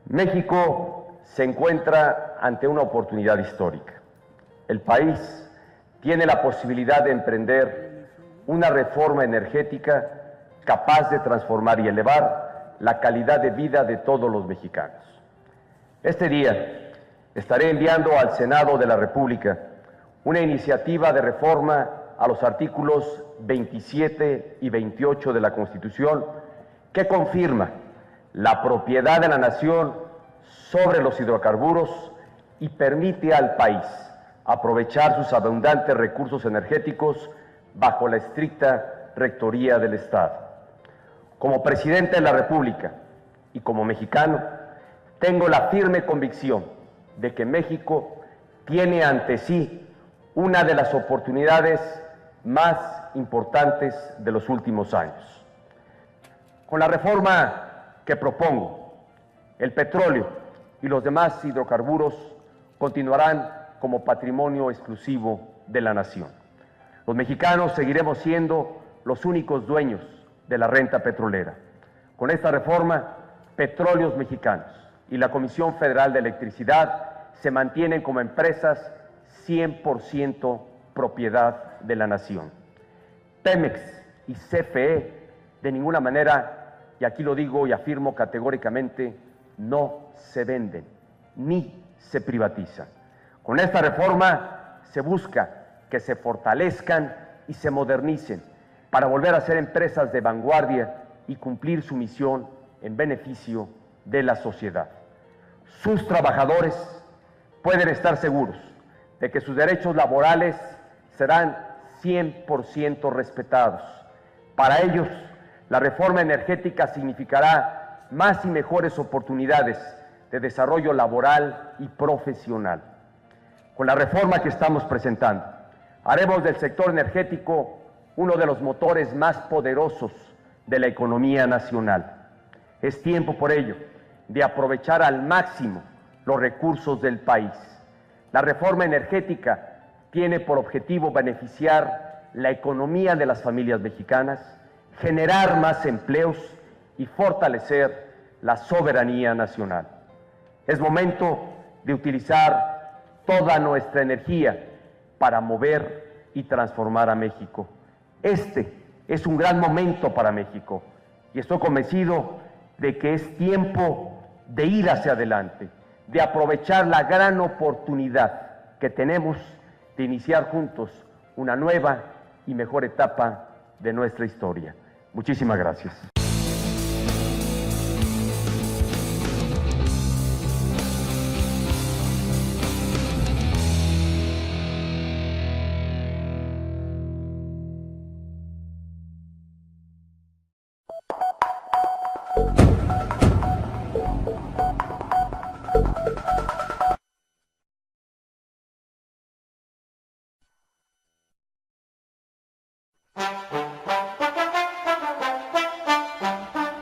México se encuentra ante una oportunidad histórica. El país tiene la posibilidad de emprender una reforma energética capaz de transformar y elevar la calidad de vida de todos los mexicanos. Este día estaré enviando al Senado de la República una iniciativa de reforma a los artículos 27 y 28 de la Constitución que confirma la propiedad de la nación sobre los hidrocarburos y permite al país aprovechar sus abundantes recursos energéticos bajo la estricta rectoría del Estado. Como presidente de la República y como mexicano, tengo la firme convicción de que México tiene ante sí una de las oportunidades más importantes de los últimos años. Con la reforma que propongo, el petróleo y los demás hidrocarburos continuarán como patrimonio exclusivo de la nación. Los mexicanos seguiremos siendo los únicos dueños de la renta petrolera. Con esta reforma, Petróleos Mexicanos y la Comisión Federal de Electricidad se mantienen como empresas 100% propiedad de la nación. Pemex y CFE de ninguna manera, y aquí lo digo y afirmo categóricamente, no se venden ni se privatizan. Con esta reforma se busca que se fortalezcan y se modernicen para volver a ser empresas de vanguardia y cumplir su misión en beneficio de la sociedad. Sus trabajadores pueden estar seguros de que sus derechos laborales serán 100% respetados. Para ellos, la reforma energética significará más y mejores oportunidades de desarrollo laboral y profesional. Con la reforma que estamos presentando, haremos del sector energético uno de los motores más poderosos de la economía nacional. Es tiempo, por ello, de aprovechar al máximo los recursos del país. La reforma energética tiene por objetivo beneficiar la economía de las familias mexicanas, generar más empleos y fortalecer la soberanía nacional. Es momento de utilizar toda nuestra energía para mover y transformar a México. Este es un gran momento para México y estoy convencido de que es tiempo de ir hacia adelante, de aprovechar la gran oportunidad que tenemos de iniciar juntos una nueva y mejor etapa de nuestra historia. Muchísimas gracias.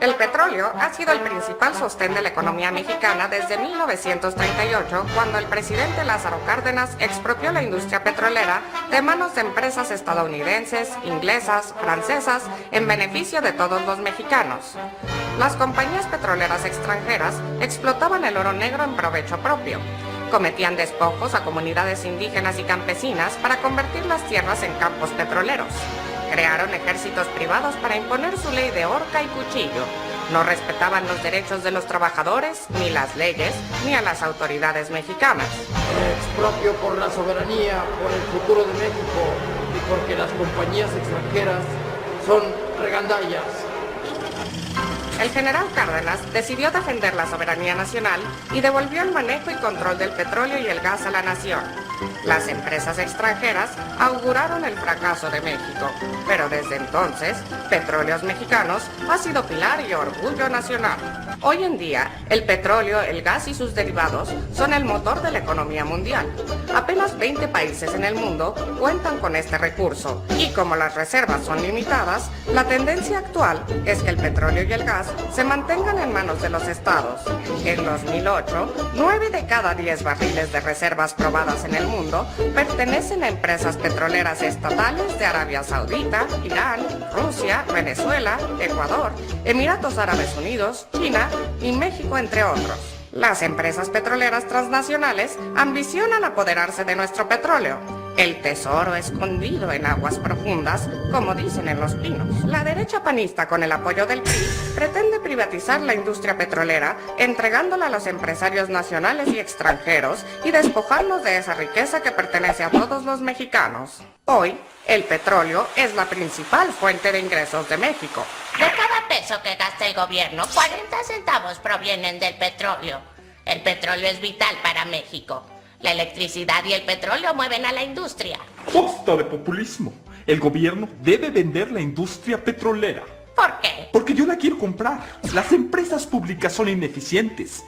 El petróleo ha sido el principal sostén de la economía mexicana desde 1938, cuando el presidente Lázaro Cárdenas expropió la industria petrolera de manos de empresas estadounidenses, inglesas, francesas, en beneficio de todos los mexicanos. Las compañías petroleras extranjeras explotaban el oro negro en provecho propio. Cometían despojos a comunidades indígenas y campesinas para convertir las tierras en campos petroleros. Crearon ejércitos privados para imponer su ley de horca y cuchillo. No respetaban los derechos de los trabajadores, ni las leyes, ni a las autoridades mexicanas. Expropio por la soberanía, por el futuro de México y porque las compañías extranjeras son regandallas. El general Cárdenas decidió defender la soberanía nacional y devolvió el manejo y control del petróleo y el gas a la nación. Las empresas extranjeras auguraron el fracaso de México, pero desde entonces, Petróleos Mexicanos ha sido pilar y orgullo nacional. Hoy en día, el petróleo, el gas y sus derivados son el motor de la economía mundial. Apenas 20 países en el mundo cuentan con este recurso, y como las reservas son limitadas, la tendencia actual es que el petróleo y el gas se mantengan en manos de los estados. En 2008, 9 de cada 10 barriles de reservas probadas en el mundo pertenecen a empresas petroleras estatales de Arabia Saudita, Irán, Rusia, Venezuela, Ecuador, Emiratos Árabes Unidos, China y México, entre otros. Las empresas petroleras transnacionales ambicionan apoderarse de nuestro petróleo, el tesoro escondido en aguas profundas, como dicen en Los Pinos. La derecha panista, con el apoyo del PRI, pretende privatizar la industria petrolera, entregándola a los empresarios nacionales y extranjeros y despojarnos de esa riqueza que pertenece a todos los mexicanos. Hoy, el petróleo es la principal fuente de ingresos de México. De cada peso que gasta el gobierno, 40 centavos provienen del petróleo. El petróleo es vital para México. La electricidad y el petróleo mueven a la industria. Basta de populismo. El gobierno debe vender la industria petrolera. ¿Por qué? Porque yo la quiero comprar. Las empresas públicas son ineficientes.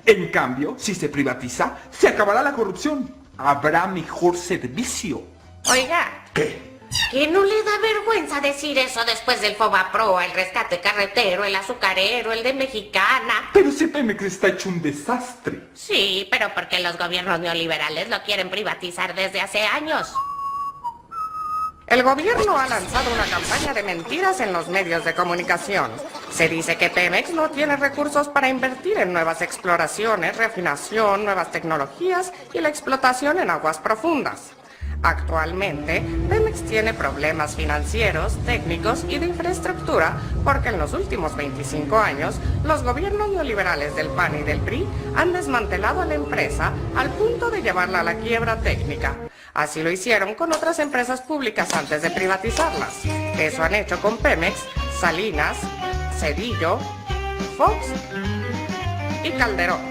En cambio, si se privatiza, se acabará la corrupción. Habrá mejor servicio. Oiga, ¿Qué? ¿que no le da vergüenza decir eso después del Fobaproa, el rescate carretero, el azucarero, el de Mexicana? Pero si Pemex está hecho un desastre. Sí, pero porque los gobiernos neoliberales lo quieren privatizar desde hace años. El gobierno ha lanzado una campaña de mentiras en los medios de comunicación. Se dice que Pemex no tiene recursos para invertir en nuevas exploraciones, refinación, nuevas tecnologías y la explotación en aguas profundas. Actualmente, Pemex tiene problemas financieros, técnicos y de infraestructura porque en los últimos 25 años, los gobiernos neoliberales del PAN y del PRI han desmantelado a la empresa al punto de llevarla a la quiebra técnica. Así lo hicieron con otras empresas públicas antes de privatizarlas. Eso han hecho con Pemex, Salinas, Cedillo, Fox y Calderón.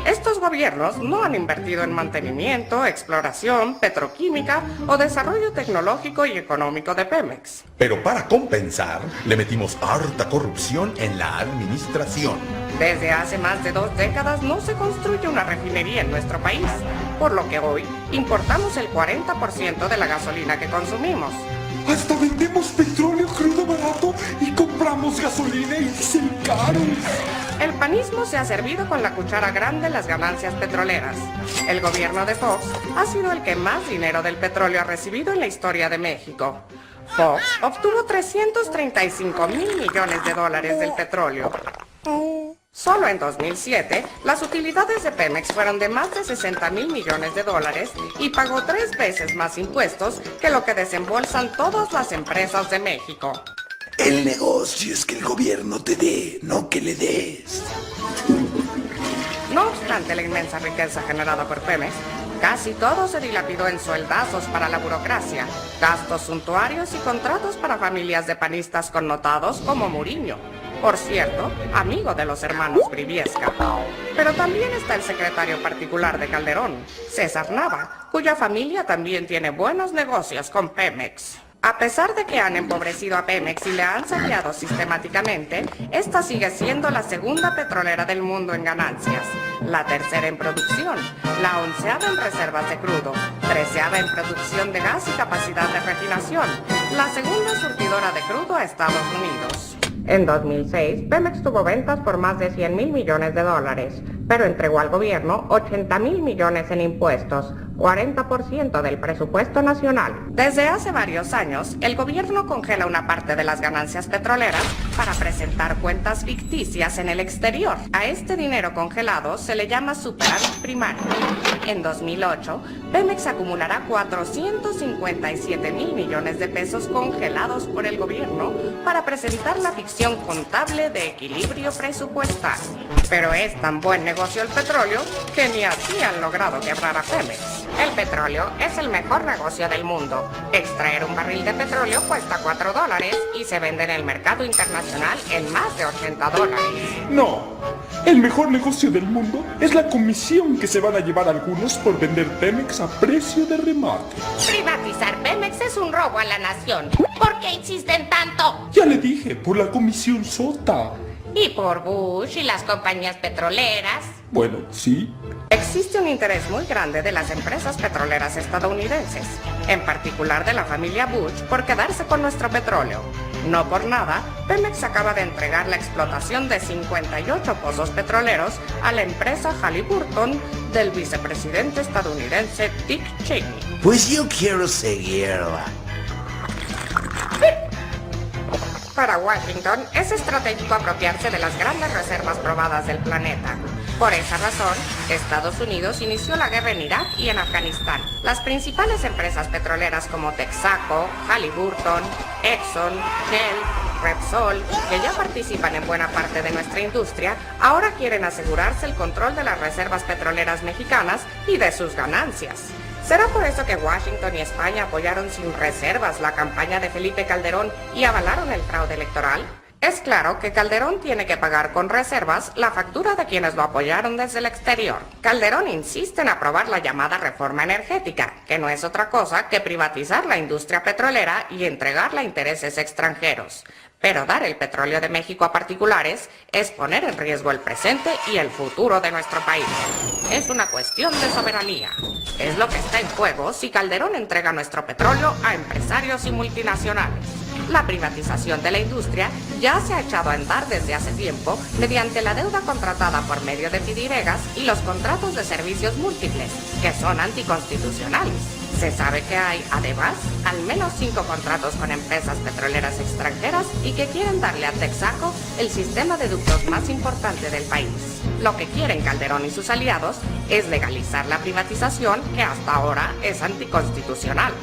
Estos gobiernos no han invertido en mantenimiento, exploración, petroquímica o desarrollo tecnológico y económico de Pemex. Pero para compensar, le metimos harta corrupción en la administración. Desde hace más de 2 décadas no se construye una refinería en nuestro país, por lo que hoy importamos el 40% de la gasolina que consumimos. Hasta vendemos petróleo crudo barato y compramos gasolina y diésel caros. El panismo se ha servido con la cuchara grande las ganancias petroleras. El gobierno de Fox ha sido el que más dinero del petróleo ha recibido en la historia de México. Fox obtuvo 335,000 millones de dólares del petróleo. Solo en 2007, las utilidades de Pemex fueron de más de 60,000 millones de dólares y pagó 3 veces más impuestos que lo que desembolsan todas las empresas de México. El negocio es que el gobierno te dé, no que le des. No obstante la inmensa riqueza generada por Pemex, casi todo se dilapidó en sueldazos para la burocracia, gastos suntuarios y contratos para familias de panistas connotados como Muriño. Por cierto, amigo de los hermanos Briviesca. Pero también está el secretario particular de Calderón, César Nava, cuya familia también tiene buenos negocios con Pemex. A pesar de que han empobrecido a Pemex y le han saqueado sistemáticamente, esta sigue siendo la segunda petrolera del mundo en ganancias, la tercera en producción, la 11ª en reservas de crudo, 13ª en producción de gas y capacidad de refinación, la segunda surtidora de crudo a Estados Unidos. En 2006, Pemex tuvo ventas por más de 100,000 millones de dólares, pero entregó al gobierno 80,000 millones en impuestos, 40% del presupuesto nacional. Desde hace varios años, el gobierno congela una parte de las ganancias petroleras para presentar cuentas ficticias en el exterior. A este dinero congelado se le llama superávit primario. En 2008, Pemex acumulará 457,000 millones de pesos congelados por el gobierno para presentar la ficción contable de equilibrio presupuestal. Pero es tan buen negocio el petróleo que ni así han logrado quebrar a Pemex. El petróleo es el mejor negocio del mundo. Extraer un barril de petróleo cuesta $4 y se vende en el mercado internacional en más de $80. No, el mejor negocio del mundo es la comisión que se van a llevar algunos por vender Pemex a precio de remate. Privatizar Pemex es un robo a la nación. ¿Por qué insisten tanto? Ya le dije, por la comisión sota. Y por Bush y las compañías petroleras. Bueno, sí. Existe un interés muy grande de las empresas petroleras estadounidenses, en particular de la familia Bush, por quedarse con nuestro petróleo. No por nada, Pemex acaba de entregar la explotación de 58 pozos petroleros a la empresa Halliburton del vicepresidente estadounidense Dick Cheney. Pues yo quiero seguirla. Para Washington es estratégico apropiarse de las grandes reservas probadas del planeta. Por esa razón, Estados Unidos inició la guerra en Irak y en Afganistán. Las principales empresas petroleras como Texaco, Halliburton, Exxon, Shell, Repsol, que ya participan en buena parte de nuestra industria, ahora quieren asegurarse el control de las reservas petroleras mexicanas y de sus ganancias. ¿Será por eso que Washington y España apoyaron sin reservas la campaña de Felipe Calderón y avalaron el fraude electoral? Es claro que Calderón tiene que pagar con reservas la factura de quienes lo apoyaron desde el exterior. Calderón insiste en aprobar la llamada reforma energética, que no es otra cosa que privatizar la industria petrolera y entregarla a intereses extranjeros. Pero dar el petróleo de México a particulares es poner en riesgo el presente y el futuro de nuestro país. Es una cuestión de soberanía. Es lo que está en juego si Calderón entrega nuestro petróleo a empresarios y multinacionales. La privatización de la industria ya se ha echado a andar desde hace tiempo mediante la deuda contratada por medio de pidiregas y los contratos de servicios múltiples, que son anticonstitucionales. Se sabe que hay, además, al menos 5 contratos con empresas petroleras extranjeras y que quieren darle a Texaco el sistema de ductos más importante del país. Lo que quieren Calderón y sus aliados es legalizar la privatización, que hasta ahora es anticonstitucional.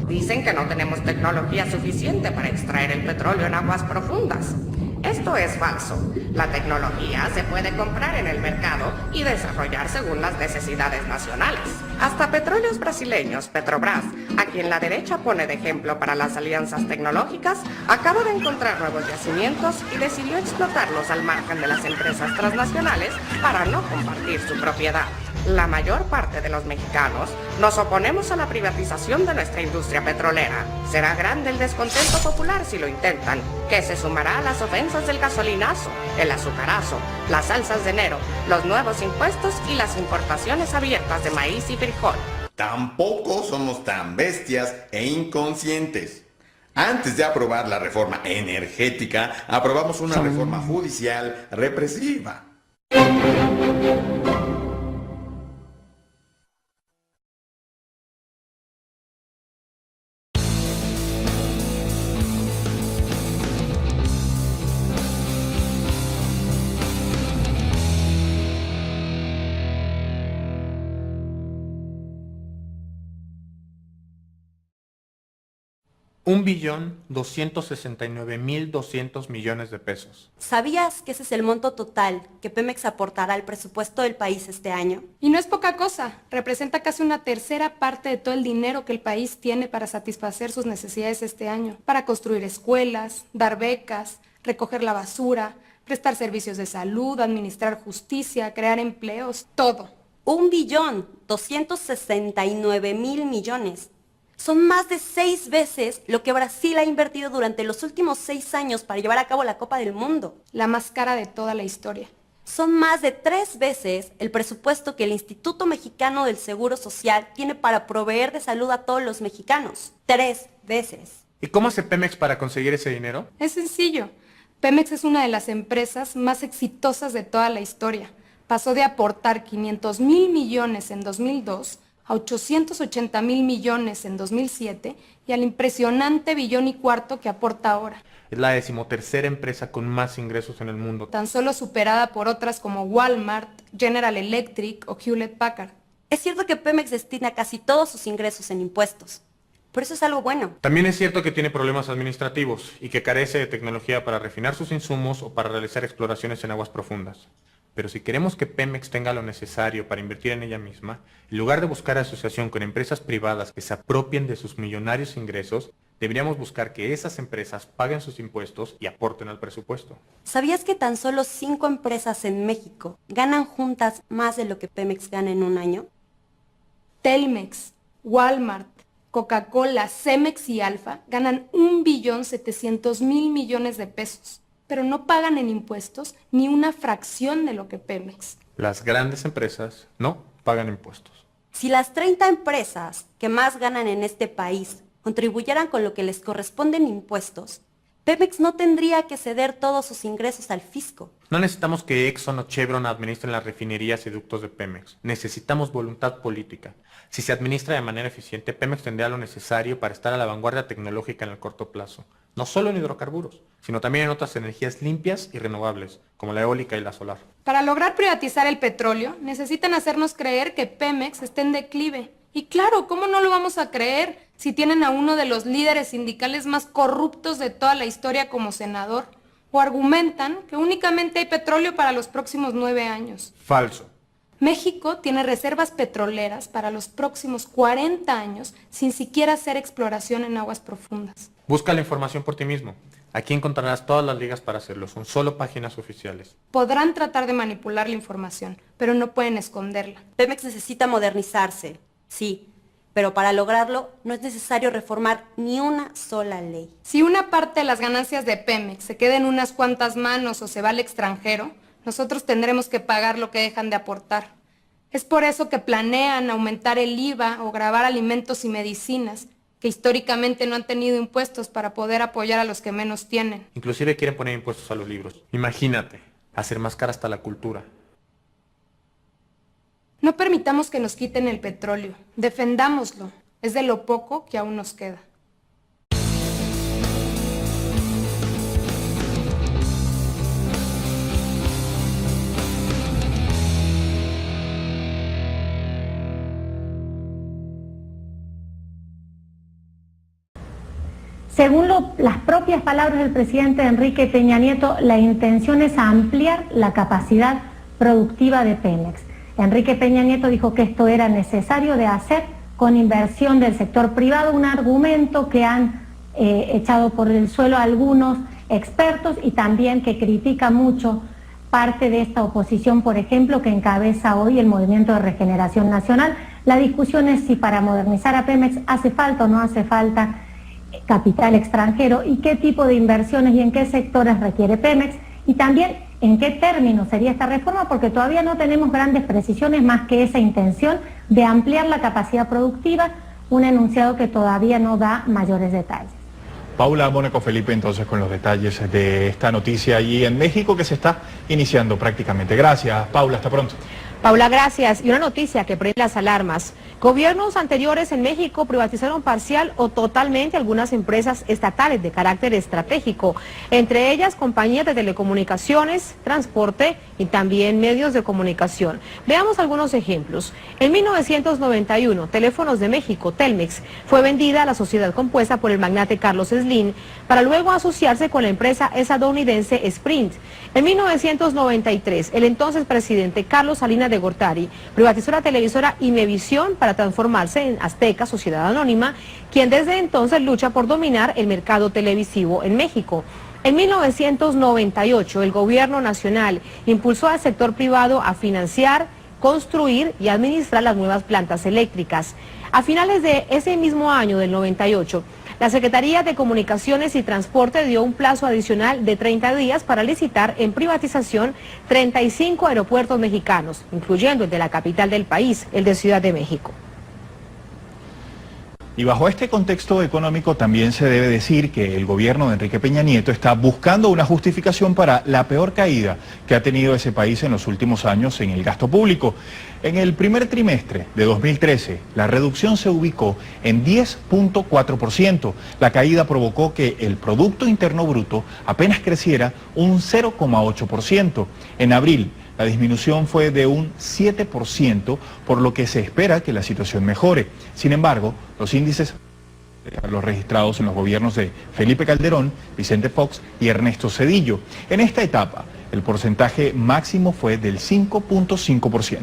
Dicen que no tenemos tecnología suficiente para extraer el petróleo en aguas profundas. Esto es falso. La tecnología se puede comprar en el mercado y desarrollar según las necesidades nacionales. Hasta petróleos brasileños, Petrobras, a quien la derecha pone de ejemplo para las alianzas tecnológicas, acaba de encontrar nuevos yacimientos y decidió explotarlos al margen de las empresas transnacionales para no compartir su propiedad. La mayor parte de los mexicanos nos oponemos a la privatización de nuestra industria petrolera. Será grande el descontento popular si lo intentan, que se sumará a las ofensas del gasolinazo, el azucarazo, las salsas de enero, los nuevos impuestos y las importaciones abiertas de maíz y frijol. Tampoco somos tan bestias e inconscientes. Antes de aprobar la reforma energética, aprobamos una reforma judicial represiva. $1.269.200 millones de pesos. ¿Sabías que ese es el monto total que Pemex aportará al presupuesto del país este año? Y no es poca cosa, representa casi una tercera parte de todo el dinero que el país tiene para satisfacer sus necesidades este año, para construir escuelas, dar becas, recoger la basura, prestar servicios de salud, administrar justicia, crear empleos, todo. $1.269.000 millones. Son más de 6 veces lo que Brasil ha invertido durante los últimos 6 años para llevar a cabo la Copa del Mundo. La más cara de toda la historia. Son más de 3 veces el presupuesto que el Instituto Mexicano del Seguro Social tiene para proveer de salud a todos los mexicanos. 3 veces. ¿Y cómo hace Pemex para conseguir ese dinero? Es sencillo. Pemex es una de las empresas más exitosas de toda la historia. Pasó de aportar 500,000 millones en 2002 a 880,000 millones en 2007 y al impresionante billón y cuarto que aporta ahora. Es la 13ª empresa con más ingresos en el mundo. Tan solo superada por otras como Walmart, General Electric o Hewlett Packard. Es cierto que Pemex destina casi todos sus ingresos en impuestos, pero eso es algo bueno. También es cierto que tiene problemas administrativos y que carece de tecnología para refinar sus insumos o para realizar exploraciones en aguas profundas. Pero si queremos que Pemex tenga lo necesario para invertir en ella misma, en lugar de buscar asociación con empresas privadas que se apropien de sus millonarios ingresos, deberíamos buscar que esas empresas paguen sus impuestos y aporten al presupuesto. ¿Sabías que tan solo 5 empresas en México ganan juntas más de lo que Pemex gana en un año? Telmex, Walmart, Coca-Cola, Cemex y Alfa ganan 1.700.000 millones de pesos. Pero no pagan en impuestos ni una fracción de lo que Pemex. Las grandes empresas no pagan impuestos. Si las 30 empresas que más ganan en este país contribuyeran con lo que les corresponde en impuestos, Pemex no tendría que ceder todos sus ingresos al fisco. No necesitamos que Exxon o Chevron administren las refinerías y ductos de Pemex. Necesitamos voluntad política. Si se administra de manera eficiente, Pemex tendrá lo necesario para estar a la vanguardia tecnológica en el corto plazo. no solo en hidrocarburos, sino también en otras energías limpias y renovables, como la eólica y la solar. Para lograr privatizar el petróleo, necesitan hacernos creer que Pemex está en declive. Y claro, ¿cómo no lo vamos a creer si tienen a uno de los líderes sindicales más corruptos de toda la historia como senador? O argumentan que únicamente hay petróleo para los próximos 9 años. Falso. México tiene reservas petroleras para los próximos 40 años sin siquiera hacer exploración en aguas profundas. Busca la información por ti mismo. Aquí encontrarás todas las ligas para hacerlo, son solo páginas oficiales. Podrán tratar de manipular la información, pero no pueden esconderla. Pemex necesita modernizarse, sí, pero para lograrlo no es necesario reformar ni una sola ley. Si una parte de las ganancias de Pemex se queda en unas cuantas manos o se va al extranjero, nosotros tendremos que pagar lo que dejan de aportar. Es por eso que planean aumentar el IVA o gravar alimentos y medicinas, que históricamente no han tenido impuestos para poder apoyar a los que menos tienen. Inclusive quieren poner impuestos a los libros. Imagínate, hacer más cara hasta la cultura. No permitamos que nos quiten el petróleo, defendámoslo. Es de lo poco que aún nos queda. Según las propias palabras del presidente Enrique Peña Nieto, la intención es ampliar la capacidad productiva de Pemex. Enrique Peña Nieto dijo que esto era necesario de hacer con inversión del sector privado, un argumento que han echado por el suelo algunos expertos y también que critica mucho parte de esta oposición, por ejemplo, que encabeza hoy el Movimiento de Regeneración Nacional. La discusión es si para modernizar a Pemex hace falta o no hace falta capital extranjero y qué tipo de inversiones y en qué sectores requiere Pemex y también en qué términos sería esta reforma, porque todavía no tenemos grandes precisiones más que esa intención de ampliar la capacidad productiva, un enunciado que todavía no da mayores detalles. Paula, Mónaco Felipe, entonces con los detalles de esta noticia allí en México que se está iniciando prácticamente. Gracias, Paula, hasta pronto. Paula, gracias. Y una noticia que prende las alarmas. Gobiernos anteriores en México privatizaron parcial o totalmente algunas empresas estatales de carácter estratégico, entre ellas compañías de telecomunicaciones, transporte y también medios de comunicación. Veamos algunos ejemplos. En 1991, Teléfonos de México, Telmex, fue vendida a la sociedad compuesta por el magnate Carlos Slim para luego asociarse con la empresa estadounidense Sprint. En 1993, el entonces presidente Carlos Salinas de Gortari privatizó la televisora Imevisión para transformarse en Azteca, sociedad anónima, quien desde entonces lucha por dominar el mercado televisivo en México. En 1998, el gobierno nacional impulsó al sector privado a financiar, construir y administrar las nuevas plantas eléctricas. A finales de ese mismo año del 98, la Secretaría de Comunicaciones y Transporte dio un plazo adicional de 30 días para licitar en privatización 35 aeropuertos mexicanos, incluyendo el de la capital del país, el de Ciudad de México. Y bajo este contexto económico también se debe decir que el gobierno de Enrique Peña Nieto está buscando una justificación para la peor caída que ha tenido ese país en los últimos años en el gasto público. En el primer trimestre de 2013, la reducción se ubicó en 10.4%. La caída provocó que el Producto Interno Bruto apenas creciera un 0.8%. En abril, la disminución fue de un 7%, por lo que se espera que la situación mejore. Sin embargo, los índices los registrados en los gobiernos de Felipe Calderón, Vicente Fox y Ernesto Zedillo. En esta etapa, el porcentaje máximo fue del 5.5%.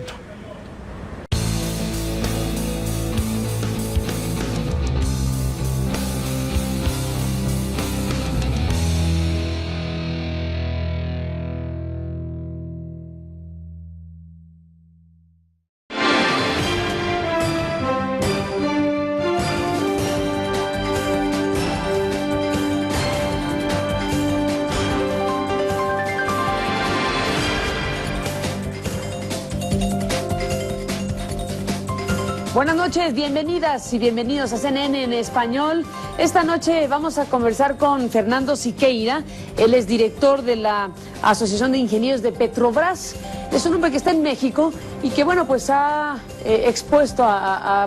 Buenas noches, bienvenidas y bienvenidos a CNN en español. Esta noche vamos a conversar con Fernando Siqueira. Él es director de la Asociación de Ingenieros de Petrobras. Es un hombre que está en México y que, bueno, pues ha expuesto, ha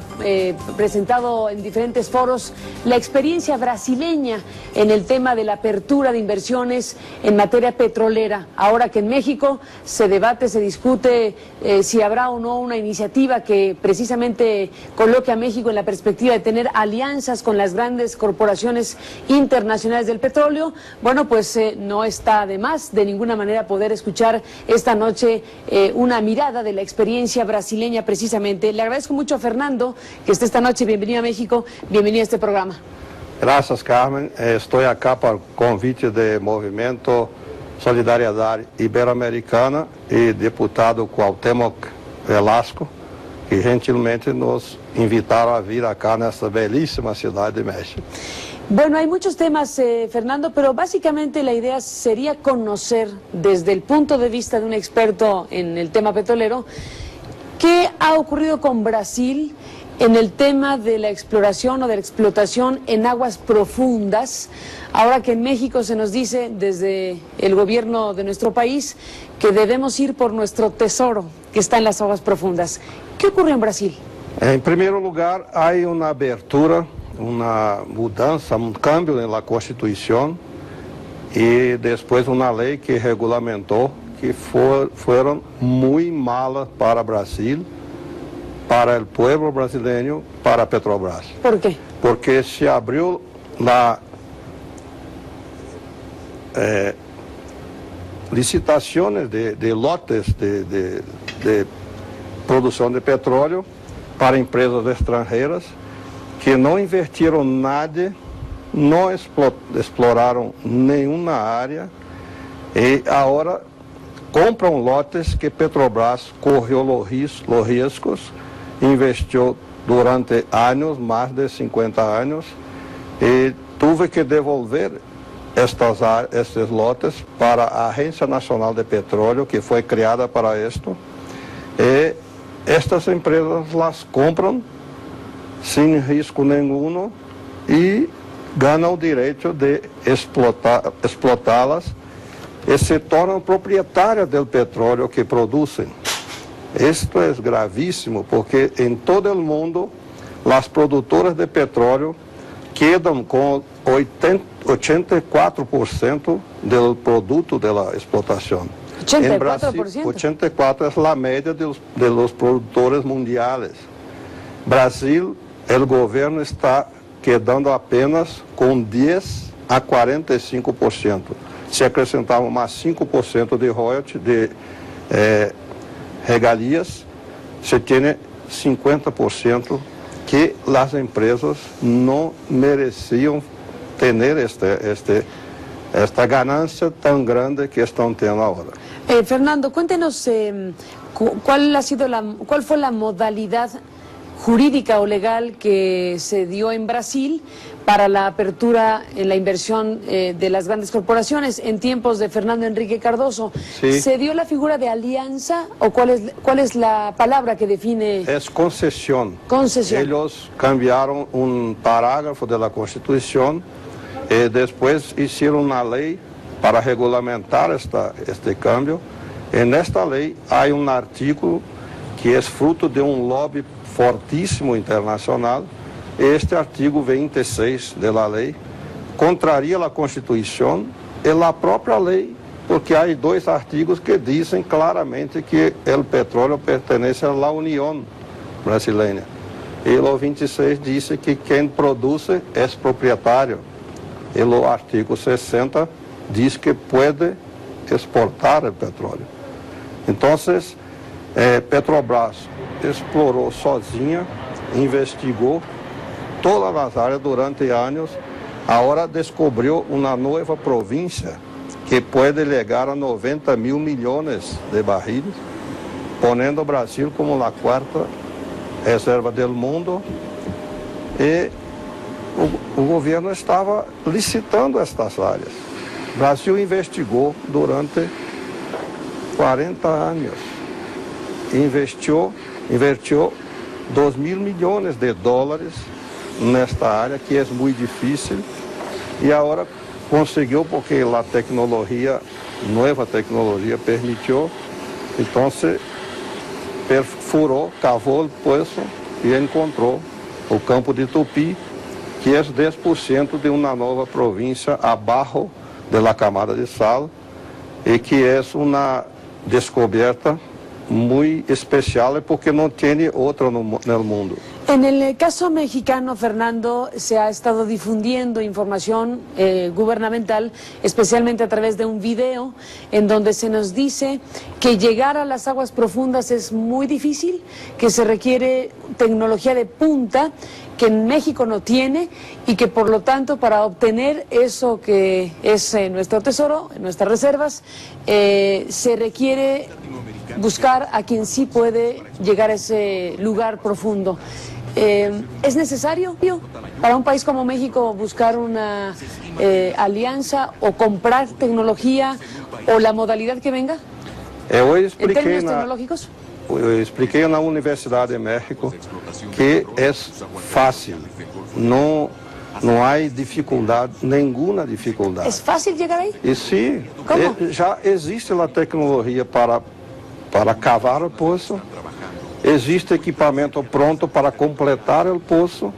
presentado en diferentes foros la experiencia brasileña en el tema de la apertura de inversiones en materia petrolera. Ahora que en México se debate, se discute si habrá o no una iniciativa que precisamente coloque a México en la perspectiva de tener alianzas con las grandes corporaciones internacionales del petróleo. Bueno, pues no está de más de ninguna manera poder escuchar esta noche una mirada de la experiencia brasileña precisamente. Le agradezco mucho a Fernando que esté esta noche. Bienvenido a México, bienvenido a este programa. Gracias, Carmen. Estoy acá por convite de Movimento Solidariedade Ibero-Americana y deputado Cuauhtémoc Velasco, que gentilmente nos invitaron a vir acá nesta belíssima ciudad de México. Bueno, hay muchos temas, Fernando, pero básicamente la idea sería conocer desde el punto de vista de un experto en el tema petrolero qué ha ocurrido con Brasil en el tema de la exploración o de la explotación en aguas profundas, ahora que en México se nos dice desde el gobierno de nuestro país que debemos ir por nuestro tesoro que está en las aguas profundas. ¿Qué ocurre en Brasil? En primer lugar, hay una abertura, una mudança, um cambio na Constituição e depois uma lei que regulamentou que foram muito malas para o Brasil, para o povo brasileiro, para a Petrobras. ¿Por quê? Porque se abriu na licitações de lotes de produção de petróleo para empresas estrangeiras que não investiram nada, não exploraram nenhuma área e agora compram lotes que Petrobras correu os riscos, investiu durante anos, mais de 50 anos, e teve que devolver estes lotes para a Agência Nacional de Petróleo, que foi criada para isto, e estas empresas las compram sem risco nenhum e ganham o direito de explotá-las e se tornam proprietárias do petróleo que produzem. Isto é gravíssimo porque em todo o mundo as produtoras de petróleo quedam com 84% do produto da explotação. 84%? Em Brasil, 84% é a média dos produtores mundiais. Brasil, o governo está quedando apenas com 10 a 45%. Se acrescentarmos mais 5% de royalties, de regalias, se tem 50% que as empresas não mereciam ter esta ganância tão grande que estão tendo agora. Fernando, cuéntenos cuál fue la modalidad jurídica o legal que se dio en Brasil para la apertura en la inversión de las grandes corporaciones en tiempos de Fernando Henrique Cardoso. Sí. ¿Se dio la figura de alianza o cuál es la palabra que define? Es concesión. Concesión. Ellos cambiaron un parágrafo de la Constitución y después hicieron una ley para regulamentar este cambio. En esta ley hay un artículo que es fruto de un lobby fortíssimo internacional. Este artigo 26 da lei contraria a Constituição e a própria lei, porque há dois artigos que dizem claramente que o petróleo pertence à União Brasileira. E o 26 diz que quem produz é proprietário. E o artigo 60 diz que pode exportar o petróleo. Então, Petrobras explorou sozinha, investigou todas as áreas durante anos, agora descobriu uma nova província que pode chegar a 90 mil milhões de barris, ponendo o Brasil como a quarta reserva do mundo, e o governo estava licitando estas áreas. O Brasil investigou durante 40 anos, investiu 2.000 milhões de dólares nesta área, que é muito difícil, e agora conseguiu porque a tecnologia nueva tecnología permitió, entonces perfuró, cavó el pozo y encontró el campo de Tupi, que es 10% de una nueva provincia abajo de la camada de sal, y que es una descubierta muy especial porque no tiene otra en el mundo. En el caso mexicano, Fernando, se ha estado difundiendo información gubernamental, especialmente a través de un video, en donde se nos dice que llegar a las aguas profundas es muy difícil, que se requiere tecnología de punta, que en México no tiene, y que por lo tanto para obtener eso que es nuestro tesoro, nuestras reservas, se requiere buscar a quien sí puede llegar a ese lugar profundo. ¿Es necesario para un país como México buscar una alianza o comprar tecnología o la modalidad que venga en términos tecnológicos? Eu expliquei na Universidade de México que é fácil, não há dificuldade, nenhuma dificuldade. ¿Es fácil llegar ahí? E sim, já existe a tecnologia para cavar o poço, existe equipamento pronto para completar o poço,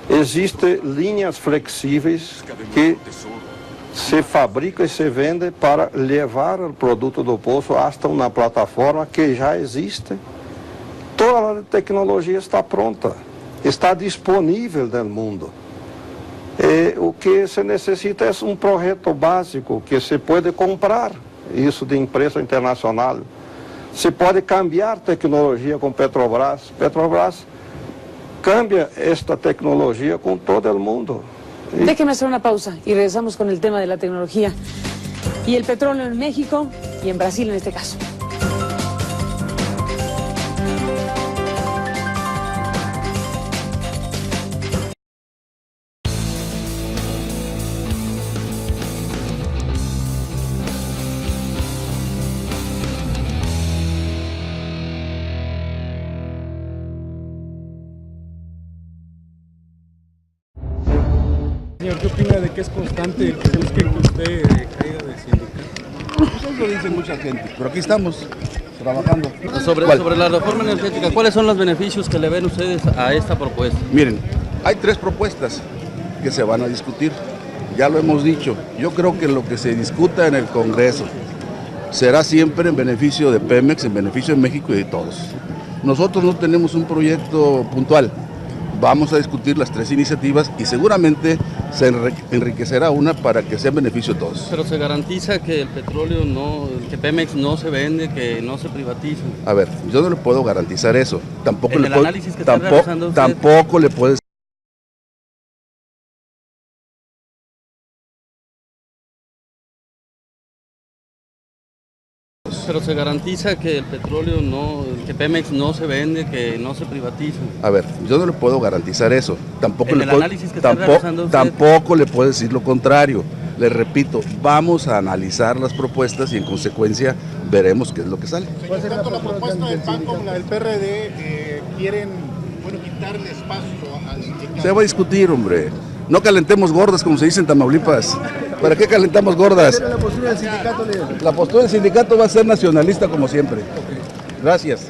existem linhas flexíveis que se fabrica e se vende para levar o produto do poço hasta uma plataforma que já existe. Toda a tecnologia está pronta, está disponível no mundo. O que se necessita é um projeto básico que se pode comprar, isso de empresa internacional. Se pode cambiar tecnologia com Petrobras. Petrobras cambia esta tecnologia com todo o mundo. Déjeme hacer una pausa y regresamos con el tema de la tecnología y el petróleo en México y en Brasil en este caso. Señor, ¿qué opina de que es constante el que busquen que usted caiga de sindicato? Eso lo dice mucha gente, pero aquí estamos trabajando. Sobre la reforma energética, ¿cuáles son los beneficios que le ven ustedes a esta propuesta? Miren, hay 3 propuestas que se van a discutir, ya lo hemos dicho. Yo creo que lo que se discuta en el Congreso será siempre en beneficio de Pemex, en beneficio de México y de todos. Nosotros no tenemos un proyecto puntual. Vamos a discutir las 3 iniciativas y seguramente se enriquecerá una para que sea en beneficio de todos. Pero se garantiza que el petróleo que Pemex no se vende, que no se privatiza. A ver, yo no le puedo garantizar eso. Tampoco en le el puedo, análisis que está realizando usted. Tampoco le puedo. Pero se garantiza que el petróleo que Pemex no se vende, que no se privatiza. A ver, yo no le puedo garantizar eso. Tampoco en le el puedo, análisis que está realizando usted. Tampoco le puedo decir lo contrario. Les repito, vamos a analizar las propuestas y en consecuencia veremos qué es lo que sale. Pues tanto la propuesta del PAN como la del PRD quieren quitarle espacio al sindicato. Se va a discutir, hombre. No calentemos gordas, como se dice en Tamaulipas. ¿Para qué calentamos gordas? La postura del sindicato, La postura del sindicato va a ser nacionalista como siempre. Gracias.